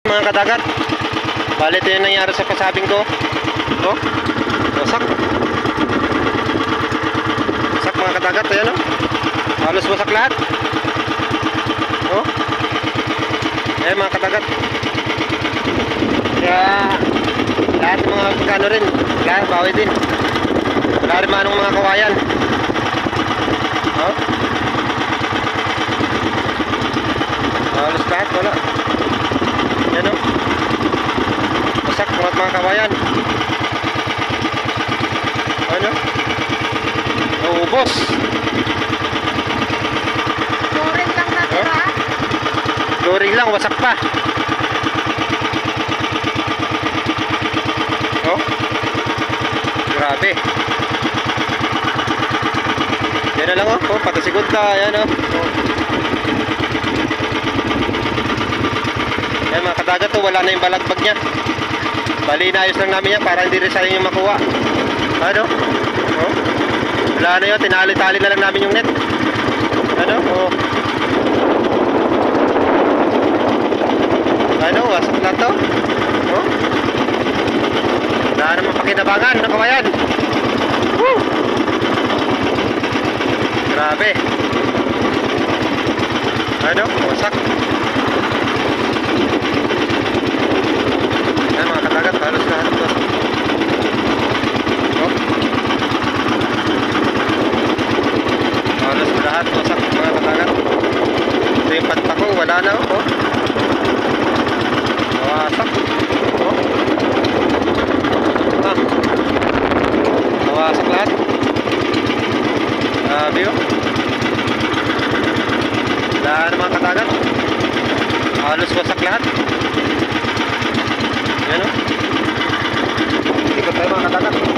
Mga kadagat, bali ito yung nangyari sa pasabing ko. Oh, wasak. Wasak mga kadagat, ayan o. Halos wasak lahat. Oh, ayan mga kadagat. Kaya lahat ng mga pagkano rin, lahat bawi din. Wala rin manong mga kawayan. Oh, halos lahat wala. Ayan o, wasak mga kawayan. Ano? Naubos. Flooring lang natira. Flooring lang, wasak pa. Oh, grabe. Yan na lang oh, oh patasigod ka. Ayan oh. Ayan mga kadagat to, wala na yung balagbag niya. Bali inayos lang namin yan para hindi rin sayang yung makuha. Ano? Oh, wala na yun, tinali-tali na lang namin yung net. Ano? Oh, ano, wasak na to. Oh, wala naman pakinabangan, ano kawayan. Woo! Grabe. Ano, wasak. Yan mga kadagat, halos lahat ito. Oh, halos lahat wasak mga kadagat. Ito yung panta ko, wala na oh. Nawasak. Oh, ah, nawasak lahat. Grabe oh. Wala na mga kadagat, halos wasak lahat. Yan o. Ikot tayo mga kadagat.